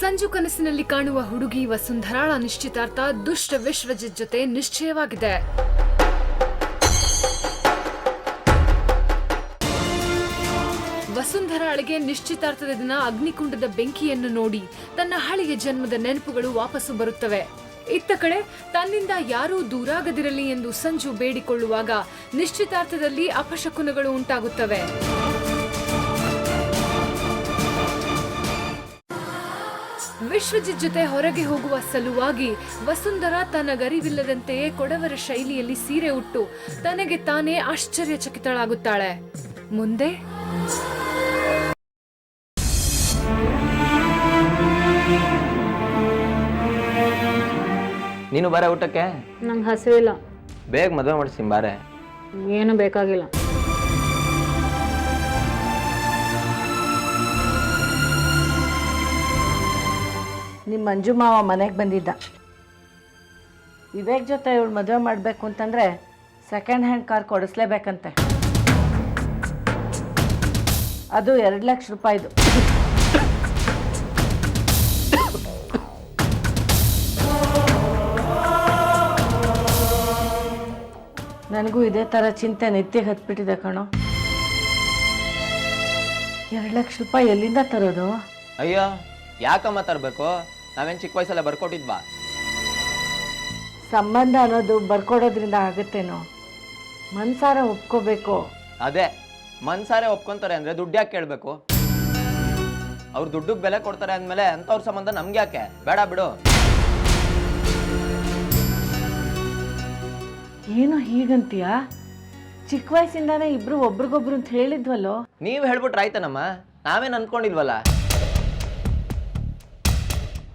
ಸಂಜು ಕನಸಿನಲ್ಲಿ ಕಾಣುವ ಹುಡುಗಿ ವಸುಂಧರಾಳ ನಿಶ್ಚಿತಾರ್ಥ ದುಷ್ಟ ವಿಶ್ವಜಿತ್ ಜೊತೆ ನಿಶ್ಚಯವಾಗಿದೆ. ವಸುಂಧರಾಳಿಗೆ ನಿಶ್ಚಿತಾರ್ಥದ ದಿನ ಅಗ್ನಿಕುಂಡದ ಬೆಂಕಿಯನ್ನು ನೋಡಿ ತನ್ನ ಹಳೆಯ ಜನ್ಮದ ನೆನಪುಗಳು ವಾಪಸ್ಸು ಬರುತ್ತವೆ. ಇತ್ತ ಕಡೆ ತನ್ನಿಂದ ಯಾರೂ ದೂರಾಗದಿರಲಿ ಎಂದು ಸಂಜು ಬೇಡಿಕೊಳ್ಳುವಾಗ ನಿಶ್ಚಿತಾರ್ಥದಲ್ಲಿ ಅಪಶಕುನಗಳು ಉಂಟಾಗುತ್ತವೆ. ವಿಶ್ವಜಿತ್ ಜೊತೆ ಹೊರಗೆ ಹೋಗುವ ಸಲುವಾಗಿ ವಸುಂಧರಾ ತನಗರಿವಿಲ್ಲದಂತೆಯೇ ಕೊಡವರ ಶೈಲಿಯಲ್ಲಿ ಸೀರೆ ಉಟ್ಟು ತನಗೆ ತಾನೇ ಆಶ್ಚರ್ಯಚಕಿತಳಾಗುತ್ತಾಳೆ. ಮುಂದೆ ನೀನು ಬಾರೆ ಊಟಕ್ಕೆ. ನಂಗೆ ಹಸಿವಿಲ್ಲ. ಬೇಗ ಮದುವೆ ಮಾಡಿಸ್ತೀನಿ ಬಾರೆ. ಏನು ಬೇಕಾಗಿಲ್ಲ. ನಿಮ್ಮ ಮಂಜು ಮಾವ ಮನೆಗೆ ಬಂದಿದ್ದ. ವಿವೇಕ್ ಜೊತೆ ಇವಳು ಮದುವೆ ಮಾಡಬೇಕು ಅಂತಂದರೆ ಸೆಕೆಂಡ್ ಹ್ಯಾಂಡ್ ಕಾರ್ ಕೊಡಿಸ್ಲೇಬೇಕಂತೆ. ಅದು 2 ಲಕ್ಷ ರೂಪಾಯಿದು. ನನಗೂ ಇದೇ ಥರ ಚಿಂತೆ ನೆತ್ತಿಗೆ ಹತ್ಬಿಟ್ಟಿದೆ ಕಣೋ. 2 ಲಕ್ಷ ರೂಪಾಯಿ ಎಲ್ಲಿಂದ ತರೋದು? ಅಯ್ಯೋ ಯಾಕಮ್ಮ ತರಬೇಕು? ನಾವೇನು ಚಿಕ್ಕ ವಯಸ್ಸಲ್ಲೇ ಬರ್ಕೊಟ್ಟಿದ್ವಾ? ಸಂಬಂಧ ಅನ್ನೋದು ಬರ್ಕೊಡೋದ್ರಿಂದ ಆಗುತ್ತೇನೋ, ಮನ್ಸಾರ ಒಪ್ಕೋಬೇಕು. ಅದೇ ಮನ್ಸಾರೆ ಒಪ್ಕೊಂತಾರೆ ಅಂದರೆ ದುಡ್ಡು ಯಾಕೆ ಕೇಳಬೇಕು? ಅವ್ರು ದುಡ್ಡಿಗೆ ಬೆಲೆ ಕೊಡ್ತಾರೆ ಅಂದಮೇಲೆ ಅಂಥವ್ರ ಸಂಬಂಧ ನಮ್ಗೆ ಯಾಕೆ? ಬೇಡ ಬಿಡು. ಏನು ಹೀಗಂತೀಯ? ಚಿಕ್ಕ ವಯಸ್ಸಿಂದಾನೇ ಇಬ್ರು ಒಬ್ರಿಗೊಬ್ರು ಅಂತ ಹೇಳಿದ್ವಲ್ಲೋ. ನೀವು ಹೇಳ್ಬಿಟ್ರೆ ಆಯ್ತಾನಮ್ಮ, ನಾವೇನು ಅಂದ್ಕೊಂಡಿಲ್ವಲ್ಲ.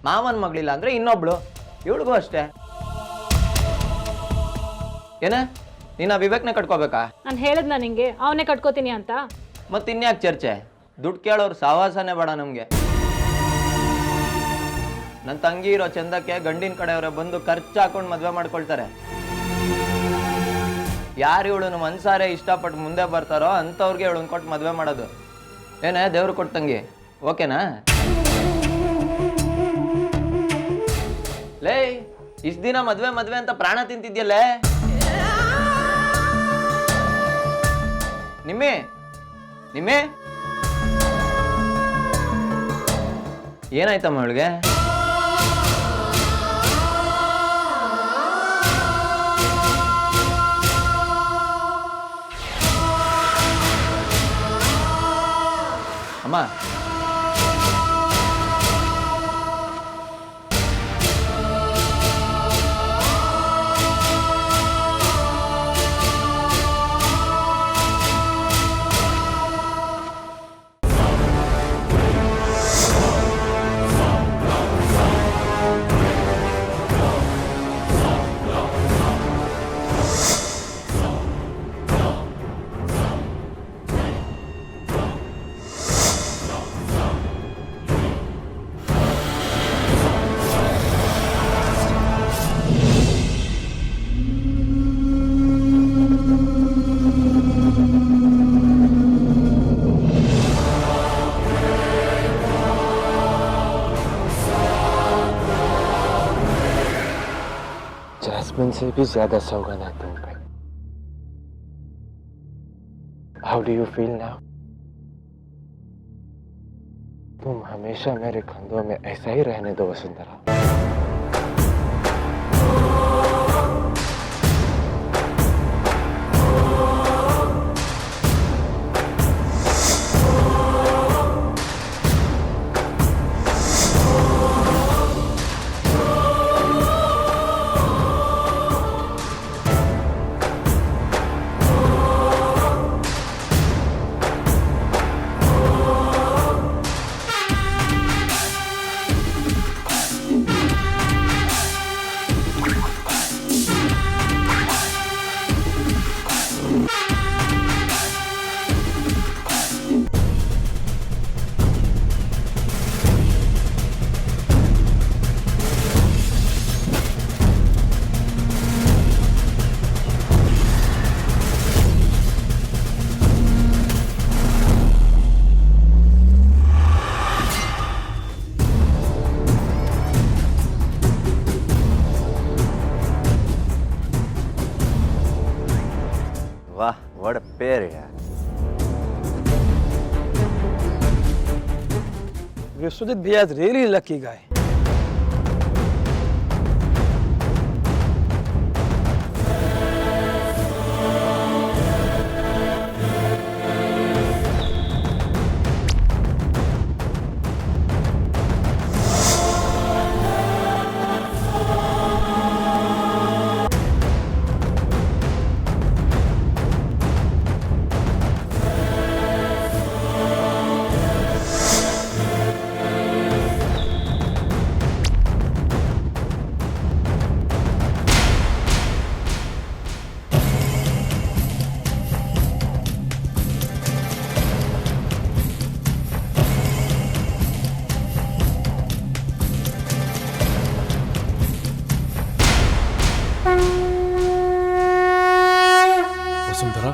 ಮಾವನ್ ಮಗಳಿಲ್ಲ ಅಂದ್ರೆ ಇನ್ನೊಬ್ಳು, ಇವಳಿಗೂ ಅಷ್ಟೇ. ಏನ ನೀನು ವಿವೇಕ್ನ ಕಟ್ಕೋಬೇಕಾ? ನಾನು ಹೇಳಿದ್ನ ನಿಂಗೆ ಅವನೇ ಕಟ್ಕೋತೀನಿ ಅಂತ. ಮತ್ತೆ ಇನ್ಯಾಕೆ ಚರ್ಚೆ? ದುಡ್ಡು ಕೇಳೋರು ಸಹವಾಸನೇ ಬೇಡ ನಮಗೆ. ನನ್ನ ತಂಗಿ ಇರೋ ಚಂದಕ್ಕೆ ಗಂಡಿನ ಕಡೆಯವರೇ ಬಂದು ಖರ್ಚು ಹಾಕೊಂಡು ಮದುವೆ ಮಾಡ್ಕೊಳ್ತಾರೆ. ಯಾರು ಇವಳನ್ನು ಮನ್ಸಾರೆ ಇಷ್ಟಪಟ್ಟು ಮುಂದೆ ಬರ್ತಾರೋ ಅಂಥವ್ರಿಗೆ ಇವಳನ್ನ ಕೊಟ್ಟು ಮದುವೆ ಮಾಡೋದು. ಏನೇ ದೇವ್ರು ಕೊಟ್ಟು ತಂಗಿ, ಓಕೆನಾ? ಲೇ ಇಷ್ಟ ದಿನ ಮದ್ವೆ ಮದ್ವೆ ಅಂತ ಪ್ರಾಣ ತಿಂತಿದ್ಯಲ್ಲೇ. ನಿಮ್ಮೆ ನಿಮ್ಮೆ ಏನಾಯ್ತಮ್ಮ ಅವಳಿಗೆ? ಅಮ್ಮ जैस्मिन से भी ज्यादा सौगंध है तुम पे। How do you feel now? तुम हमेशा मेरे कंधों में ऐसा ही रहने दो Vasundhara. fair here. Vishwajit Bhaiya is really a lucky guy. Vasundhara,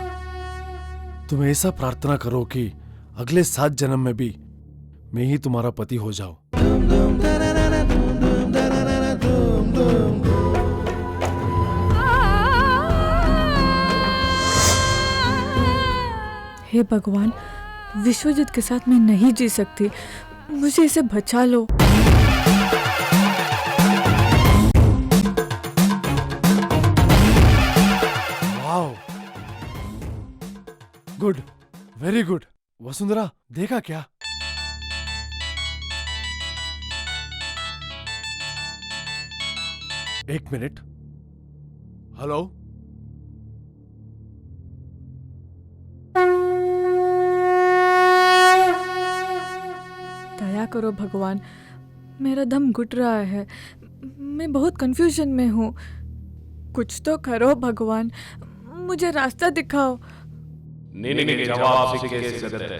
तुम ऐसा प्रार्थना करो कि अगले 7 जन्म में भी मैं ही तुम्हारा पति हो जाऊं। हे भगवान, विश्वजीत के साथ मैं नहीं जी सकती, मुझे इसे बचा लो। Wow, good, very good. Vasundhara, देखा क्या? एक मिनट। हेलो, दया करो भगवान, मेरा दम घुट रहा है, मैं बहुत कंफ्यूजन में हूँ। कुछ तो करो भगवान, मुझे रास्ता दिखाओ। ನಿನಗೆ ಜವಾಬ್ ಸಿಕ್ಕೇ ಸಿಗುತ್ತೆ.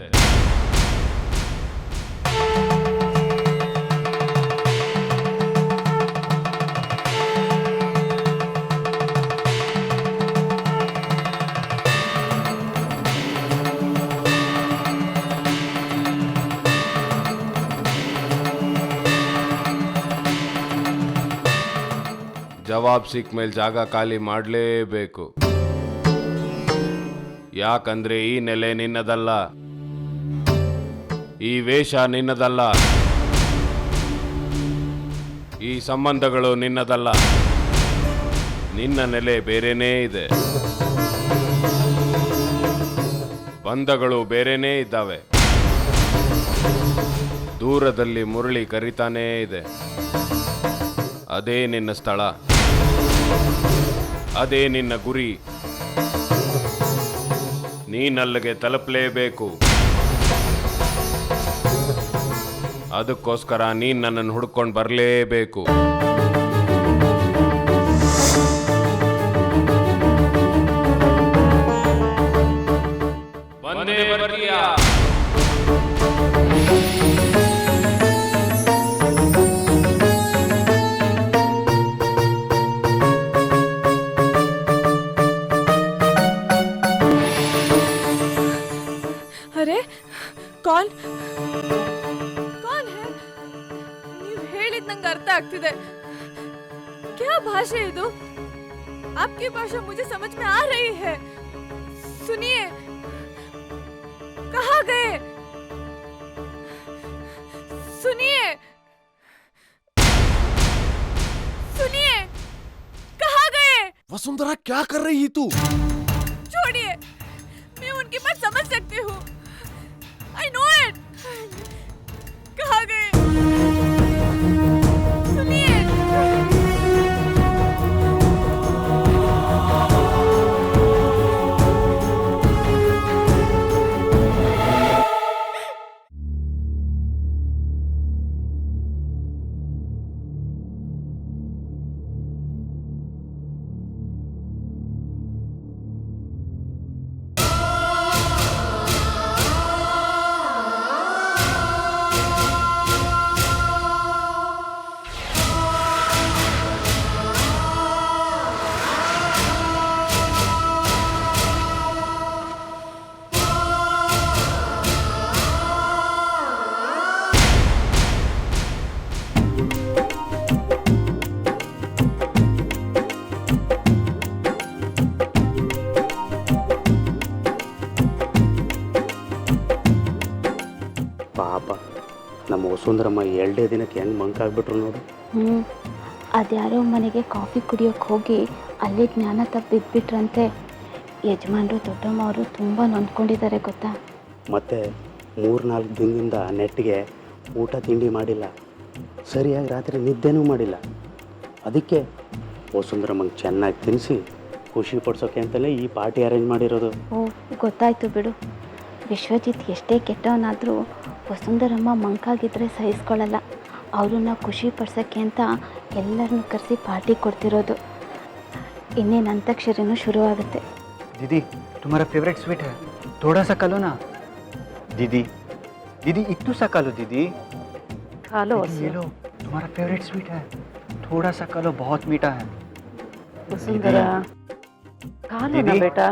ಜವಾಬ್ ಸಿಕ್ಕ ಮೇಲೆ ಜಾಗ ಖಾಲಿ ಮಾಡಲೇಬೇಕು. ಯಾಕಂದ್ರೆ ಈ ನೆಲೆ ನಿನ್ನದಲ್ಲ, ಈ ವೇಷ ನಿನ್ನದಲ್ಲ, ಈ ಸಂಬಂಧಗಳು ನಿನ್ನದಲ್ಲ. ನಿನ್ನ ನೆಲೆ ಬೇರೆನೇ ಇದೆ, ಬಂಧಗಳು ಬೇರೆನೇ ಇದ್ದಾವೆ. ದೂರದಲ್ಲಿ ಮುರಳಿ ಕರಿತಾನೇ ಇದೆ. ಅದೇ ನಿನ್ನ ಸ್ಥಳ, ಅದೇ ನಿನ್ನ ಗುರಿ. ನೀನಲ್ಲಿಗೆ ತಲುಪಲೇಬೇಕು. ಅದಕ್ಕೋಸ್ಕರ ನೀನು ನನ್ನನ್ನು ಹುಡ್ಕೊಂಡು ಬರಲೇಬೇಕು. ಬಂದೇ ಬರ್ತೀಯಾ? अरे कौन कौन है? ನೀವು ಹೇಳಿದ ನಂಗೆ ಅರ್ಥ ಆಗ್ತಿದೆ. क्या भाषा है ಇದು? आपकी भाषा मुझे समझ में आ रही है. सुनिए, कहाँ गए? सुनिए, सुनिए, कहाँ गए? वसुंधरा, क्या कर रही तू? छोड़िए, मैं उनकी बात समझ सकती हूँ. I know it. कहाँ गए? सुनिए. ಪಾಪ ನಮ್ಮ ವಸುಂಧರಮ್ಮ 2 ದಿನಕ್ಕೆ ಹೆಂಗೆ ಮಂಕಾಗ್ಬಿಟ್ರು ನೋಡು. ಅದ್ಯಾರೋ ಮನೆಗೆ ಕಾಫಿ ಕುಡಿಯೋಕ್ಕೆ ಹೋಗಿ ಅಲ್ಲೇ ಜ್ಞಾನ ತಪ್ಪಿದ್ಬಿಟ್ರಂತೆ. ಯಜಮಾನರು ದೊಡ್ಡಮ್ಮ ಅವರು ತುಂಬ ನೊಂದ್ಕೊಂಡಿದ್ದಾರೆ ಗೊತ್ತಾ. ಮತ್ತು 3-4 ದಿನದಿಂದ ನೆಟ್ಟಿಗೆ ಊಟ ತಿಂಡಿ ಮಾಡಿಲ್ಲ, ಸರಿಯಾಗಿ ರಾತ್ರಿ ನಿದ್ದೆನೂ ಮಾಡಿಲ್ಲ. ಅದಕ್ಕೆ ವಸುಂಧರಮ್ಮಂಗೆ ಚೆನ್ನಾಗಿ ತಿನ್ನಿಸಿ ಖುಷಿ ಪಡಿಸೋಕೆ ಅಂತಲೇ ಈ ಪಾರ್ಟಿ ಅರೇಂಜ್ ಮಾಡಿರೋದು. ಓ ಗೊತ್ತಾಯ್ತು ಬಿಡು. ವಿಶ್ವಜಿತ್ ಎಷ್ಟೇ ಕೆಟ್ಟವನಾದರೂ ವಸುಂಧರಮ್ಮ ಮಂಕಾಗಿದ್ದರೆ ಸಹಿಸ್ಕೊಳ್ಳಲ್ಲ. ಅವ್ರನ್ನ ಖುಷಿ ಪಡ್ಸೋಕ್ಕೆ ಅಂತ ಎಲ್ಲರನ್ನೂ ಕರೆಸಿ ಪಾರ್ಟಿ ಕೊಡ್ತಿರೋದು. ಇನ್ನೇನು ಅಂತ್ಯಾಕ್ಷರಿನೂ ಶುರುವಾಗುತ್ತೆ. दीदी तुम्हारा फेवरेट स्वीट है, थोड़ा सा खा लो ना। दीदी दीदी इतू सा खा लो दीदी। खा लो ये लो तुम्हारा फेवरेट स्वीट है, थोड़ा सा खा लो, बहुत मीठा है। वसुंधरा खा लो ना बेटा।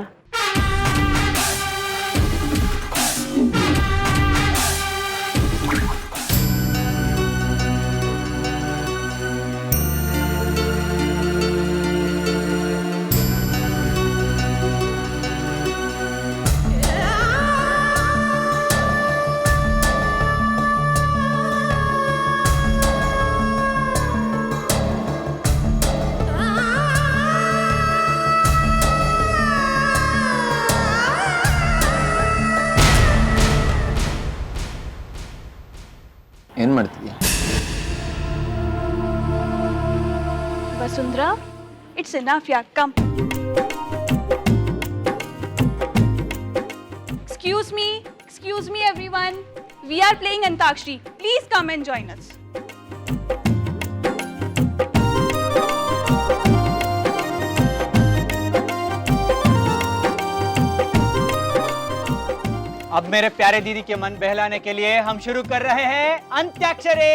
ಏನು ಮಾಡ್ತಿದ್ಯಾ? Vasundhara, it's enough, yeah, come. Excuse me everyone. We are playing Antakshari. Please come and join us. अब मेरे प्यारे दीदी के मन बहलाने के लिए हम शुरू कर रहे हैं अंत्याक्षरी।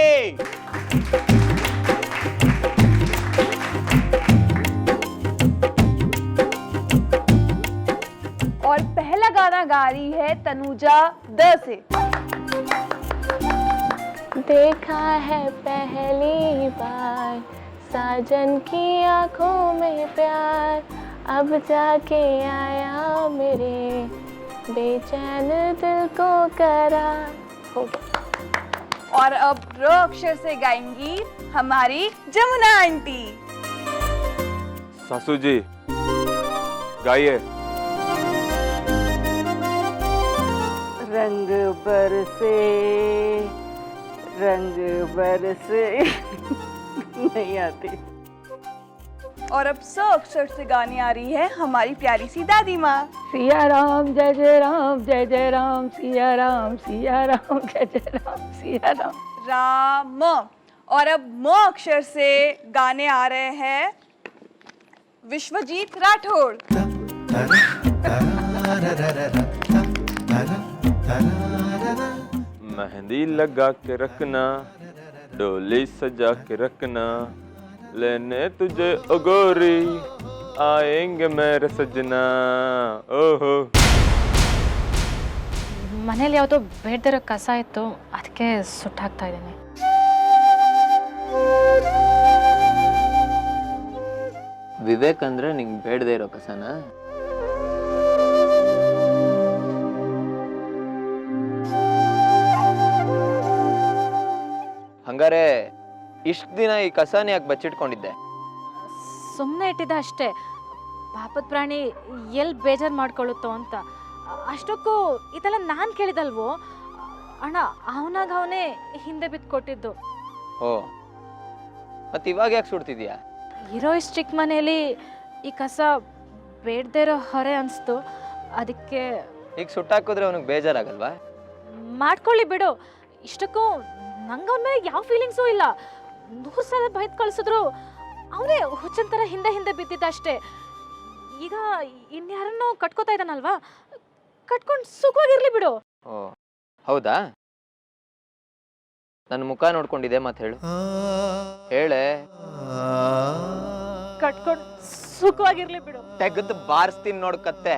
और पहला गाना गा रही है तनुजा द से। देखा है पहली बार साजन की आंखों में प्यार, अब जाके आया मेरे बेचैन दिल को करार। और अब र अक्षर से गाएंगी हमारी जमुना आंटी। सासू जी गाइए। रंग बरसे नहीं आती। और अब स अक्षर से गाने आ रही है हमारी प्यारी सी दादी माँ। सिया राम जय जय राम, जय जय राम, सिया राम जय जय राम, सिया राम। राम। और अब म अक्षर से गाने आ रहे हैं विश्वजीत राठौड़। मेहंदी लगा के रखना, डोली सजा के रखना, लेने तुझे अगोरी आएंगे मेरे सजना। ओहो ಮನೇಲಿ ಯಾವುದೋ ಬೇಡದಿರೋ ಕಸ ಇತ್ತು, ಅದಕ್ಕೆ ಸುಟ್ಟಾಕ್ತಾ ಇದ್ದೀನಿ. ವಿವೇಕ್ ಅಂದ್ರೆ ನಿಂಗೆ ಬೇಡದೇ ಇರೋ ಕಸನ? ಹಂಗಾರೆ ಇಷ್ಟು ದಿನ ಈ ಕಸನ ಯಾಕೆ ಬಚ್ಚಿಟ್ಕೊಂಡಿದ್ದೆ? ಸುಮ್ಮನೆ ಇಟ್ಟಿದ್ದೆ ಅಷ್ಟೇ. ಪಾಪದ ಪ್ರಾಣಿ ಎಲ್ಲಿ ಬೇಜಾರು ಮಾಡ್ಕೊಳ್ಳುತ್ತೋ ಅಂತ. ಅಷ್ಟಕ್ಕೂ ಇದೆಲ್ಲ ನಾನು ಕೇಳಿದಲ್ವೋ ಅಣ್ಣ, ಅವನಾಗ ಅವನೇ ಹಿಂದೆ ಬಿದ್ದು ಕೊಟ್ಟಿದ್ದು. ಓ, ಮತ್ತೆ ಇವಾಗ ಯಾಕೆ ಸುಡ್ತಿದ್ಯಾ? ಇರೋ ಇಷ್ಟು ಚಿಕ್ಕ ಮನೇಲಿ ಈ ಕಸ ಬೇಡದೇ ಇರೋ ಹೊರೆ ಅನಿಸ್ತು, ಅದಕ್ಕೆ. ಈಗ ಸುಟ್ಟಾಕಿದ್ರೆ ಅವನಿಗೆ ಬೇಜಾರಾಗಲ್ವಾ? ಮಾಡ್ಕೊಳ್ಳಿ ಬಿಡು. ಇಷ್ಟಕ್ಕೂ ನಂಗೆ ಅವನ ಮೇಲೆ ಯಾವ ಫೀಲಿಂಗ್ಸೂ ಇಲ್ಲ. 100 ಸಲ ಬೈದು ಕಳಿಸಿದ್ರು ಅವನೇ ಹುಚ್ಚಂತರ ಹಿಂದೆ ಹಿಂದೆ ಬಿದ್ದಿದ್ದ ಅಷ್ಟೇ. ಈಗ ಇನ್ಯಾರನ್ನೋ ಕಟ್ಕೋತಾ ಇದ್ದಾನಲ್ವಾ, ಕಟ್ಕೊಂಡು ಸುಖವಾಗಿರ್ಲಿ ಬಿಡು. ಓ ಹೌದಾ? ನನ್ನ ಮುಖ ನೋಡ್ಕೊಂಡಿದೆ ಮತ್ತೆ ಹೇಳು. ಹೇಳೆ. ಕಟ್ಕೊಂಡು ಸುಖವಾಗಿರ್ಲಿ ಬಿಡು. ತೆಗೆದು ಬಾರಿಸ್ತೀನಿ ನೋಡ್ಕತ್ತೆ.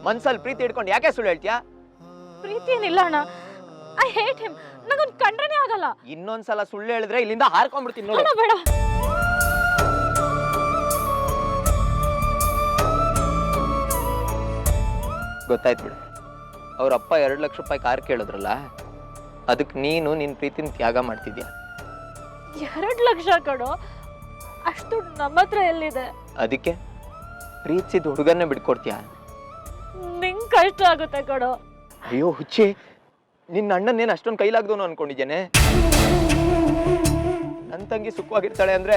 ಮನ್ಸಲ್ಲಿ ಪ್ರೀತಿ ಇಟ್ಕೊಂಡು ಯಾಕೆ ಸುಳ್ಳು ಹೇಳ್ತೀಯಾ? ಪ್ರೀತಿ ಏನಿಲ್ಲ ಅಣ್ಣ, ಐ ಹೇಟ್ ಹಿಮ್. ನಂಗೊಂದು ಕಂಡ್ರನೇ ಆಗಲ್ಲ. ಇನ್ನೊಂದ್ಸಲ ಸುಳ್ಳು ಹೇಳಿದ್ರೆ ಇಲ್ಲಿಂದ ಹಾರ್ಕೊಂಡ್ಬಿಡ್ತೀನಿ ನೋಡಿ. ಅಣ್ಣ ಬೇಡ. ಗೊತ್ತಾಯ್ತು ಬಿಡು. ಅವ್ರ ಅಪ್ಪ 2 ಲಕ್ಷ ರೂಪಾಯಿ ಕಾರ್ ಕೇಳಿದ್ರಲ್ಲ, ಅದಕ್ಕೆ ನೀನು ನಿನ್ನ ಪ್ರೀತಿನ ತ್ಯಾಗ ಮಾಡ್ತಿದ್ಯಾ. 2 ಲಕ್ಷ ಕಣೋ, ಅಷ್ಟು ನಮ್ಮ ಹತ್ರ ಎಲ್ಲಿದೆ? ಅದಕ್ಕೆ ಪ್ರೀತಿಸಿದ ಹುಡುಗನ್ನೇ ಬಿಟ್ಕೊಡ್ತೀಯಾ? ನಿಂಗೆ ಕಷ್ಟ ಆಗುತ್ತೆ ಕಣೋ. ಅಯ್ಯೋ ಹುಚ್ಚಿ, ನಿನ್ನ ಅಣ್ಣನೇನು ಅಷ್ಟೊಂದು ಕೈಲಾಗ್ದವನು ಅನ್ಕೊಂಡಿದ್ದೇನೆ. ನನ್ನ ತಂಗಿ ಸುಖವಾಗಿರ್ತಾಳೆ ಅಂದ್ರೆ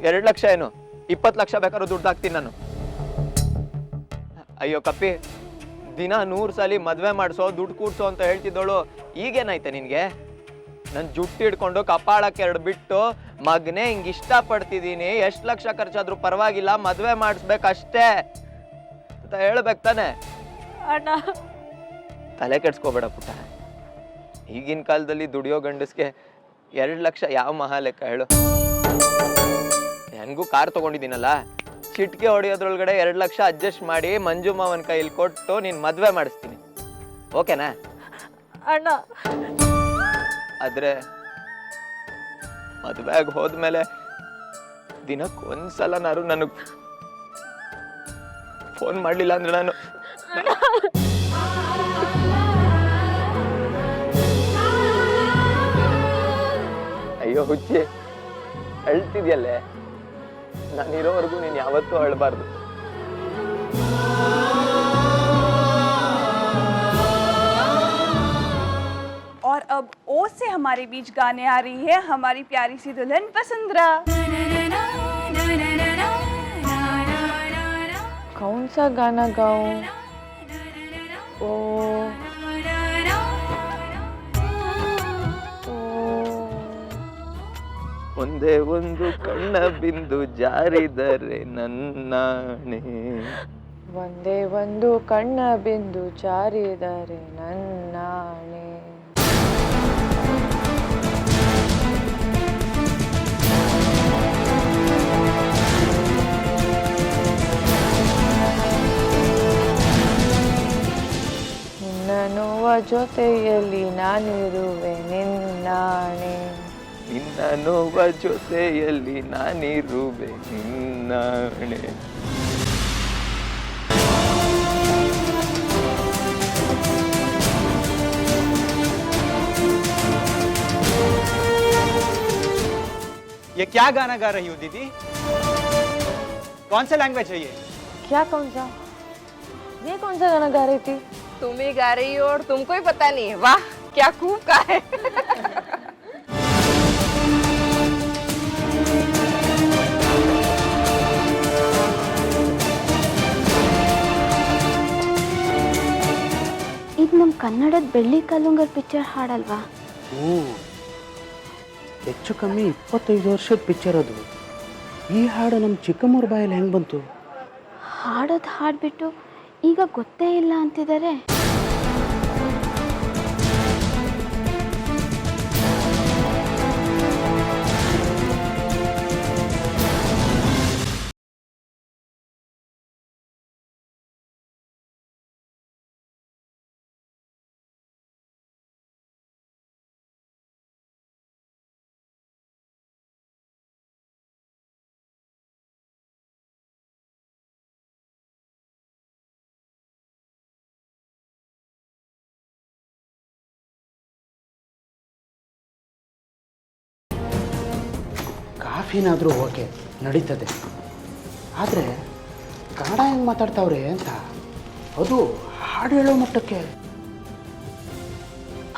2 ಲಕ್ಷ ಏನು 20 ಲಕ್ಷ ಬೇಕಾದ್ರೂ ದುಡ್ಡು ಹಾಕ್ತೀನಿ ನಾನು. ಅಯ್ಯೋ ಕಪ್ಪಿ, ದಿನ 100 ಸಲ ಮದ್ವೆ ಮಾಡಿಸೋ ದುಡ್ಡು ಕೂಡ್ಸೋ ಅಂತ ಹೇಳ್ತಿದ್ದೋಳು ಈಗೇನಾಯ್ತೆ ನಿನ್ಗೆ? ನನ್ನ ಜುಟ್ಟು ಹಿಡ್ಕೊಂಡು ಕಪಾಳಕ್ಕೆ 2 ಬಿಟ್ಟು ಮಗನೇ ಹಿಂಗೆ ಇಷ್ಟಪಡ್ತಿದ್ದೀನಿ, ಎಷ್ಟು ಲಕ್ಷ ಖರ್ಚಾದ್ರೂ ಪರವಾಗಿಲ್ಲ, ಮದ್ವೆ ಮಾಡಿಸ್ಬೇಕಷ್ಟೇ ಅಂತ ಹೇಳ್ಬೇಕು ತಾನೆ? ಅಣ್ಣ ತಲೆ ಕೆಡ್ಸ್ಕೋಬೇಡ ಪುಟ್ಟ. ಈಗಿನ ಕಾಲದಲ್ಲಿ ದುಡಿಯೋ ಗಂಡಸ್ಗೆ 2 ಲಕ್ಷ ಯಾವ ಮಹಾ ಲೆಕ್ಕ ಹೇಳು? ಹೆಂಗೂ ಕಾರ್ ತಗೊಂಡಿದ್ದೀನಲ್ಲ, ಚಿಟ್ಕೆ ಹೊಡೆಯೋದ್ರೊಳಗಡೆ 2 ಲಕ್ಷ ಅಡ್ಜಸ್ಟ್ ಮಾಡಿ ಮಂಜು ಮಾವನ್ ಕೈಲಿ ಕೊಟ್ಟು ನೀನ್ ಮದ್ವೆ ಮಾಡಿಸ್ತೀನಿ, ಓಕೆನಾ? ಅಣ್ಣ ಆದ್ರೆ ಮದ್ವೆಗೆ ಹೋದ್ಮೇಲೆ ದಿನಕ್ಕೊಂದ್ಸಲನಾರು ನನಗ್ ಫೋನ್ ಮಾಡ್ಲಿಲ್ಲ ಅಂದ್ರೆ ನಾನು ಅಯ್ಯೋ ಹುಚ್ಚಿ, ಅಳ್ತಿದ್ಯಲ್ಲೇ, ನಾನಿರೋವರೆಗೂ ನೀನು ಯಾವತ್ತೂ ಅಳಬಾರ್ದು. और अब ओ से हमारे बीच गाने आ रही है हमारी प्यारी सी दुल्हन वसुंधरा। कौन सा गाना गाऊं? ओ ಒಂದೇ ಒಂದು ಕಣ್ಣ ಬಿಂದು ಜಾರಿದರೆ ನನ್ನಾಣೆ, ಒಂದೇ ಒಂದು ಕಣ್ಣ ಬಿಂದು ಜಾರಿದರೆ ನನ್ನಾಣೆ. ನಿನ್ನ ನೋವ ಜೊತೆಯಲ್ಲಿ ನಾನಿರುವೆ ನಿನ್ನಾಣೆ, ನಿನ್ನ ನೋವ ಜೊತೆಯಲ್ಲಿ ನಾನಿರುವೆ ನಿನ್ನಾಣೆ. ये क्या गाना गा रही हो दीदी? कौन सा लैंग्वेज है ये? क्या कौन सा? ये कौन सा गाना गा रही थी? तुम ही गा रही हो और तुमको ही पता नहीं है। वाह क्या खूब गा है। ಇದು ನಮ್ಮ ಕನ್ನಡದ ಬೆಳ್ಳಿ ಕಾಲುಂಗರ್ ಪಿಕ್ಚರ್ ಹಾಡಲ್ವಾ? ಹೆಚ್ಚು ಕಮ್ಮಿ 25 ವರ್ಷದ ಪಿಕ್ಚರ್ ಅದು. ಈ ಹಾಡು ನಮ್ಮ ಚಿಕ್ಕಮ್ಮವ್ರ ಬಾಯಲ್ಲಿ ಹೆಂಗೆ ಬಂತು? ಹಾಡೋದು ಹಾಡ್ಬಿಟ್ಟು ಈಗ ಗೊತ್ತೇ ಇಲ್ಲ ಅಂತಿದ್ದಾರೆ. ಕಾಫಿನಾದರೂ ಓಕೆ ನಡೀತದೆ, ಆದರೆ ಕನ್ನಡ ಹೆಂಗೆ ಮಾತಾಡ್ತಾವ್ರೆ ಅಂತ, ಅದು ಹಾಡು ಹೇಳೋ ಮಟ್ಟಕ್ಕೆ.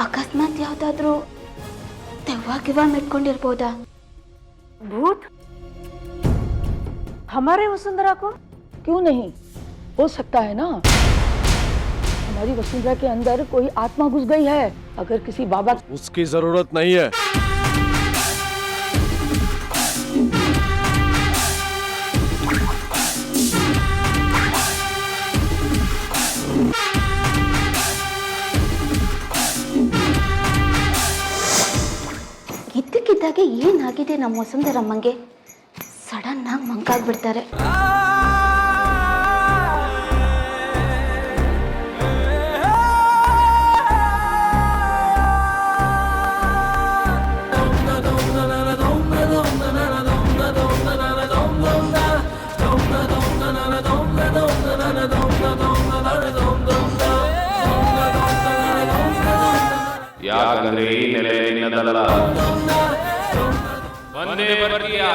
ಅಕಸ್ಮಾತ್ ಯಾವುದಾದ್ರೂ ದೆವ್ವ ಮೆಟ್ಕೊಂಡಿರ್ಬೋದಾ? भूत? हमारे वसुंधरा को क्यों नहीं हो सकता है ना? हमारी वसुंधरा के अंदर कोई आत्मा घुस गई है. अगर किसी बाबा उसकी जरूरत नहीं है. ಇದ್ದಕ್ಕಿದ್ದಾಗೆ ಏನಾಗಿದೆ ನಮ್ಮ ವಸುಂಧರಮ್ಮಂಗೆ? ಸಡನ್ ಆಗಿ ಮಂಕಾಗ್ಬಿಡ್ತಾರೆ. ಯಾಕಂದ್ರೆ ಈ ನೀನಲ್ಲ. ಬಂದೇ ಬರ್ತೀಯಾ?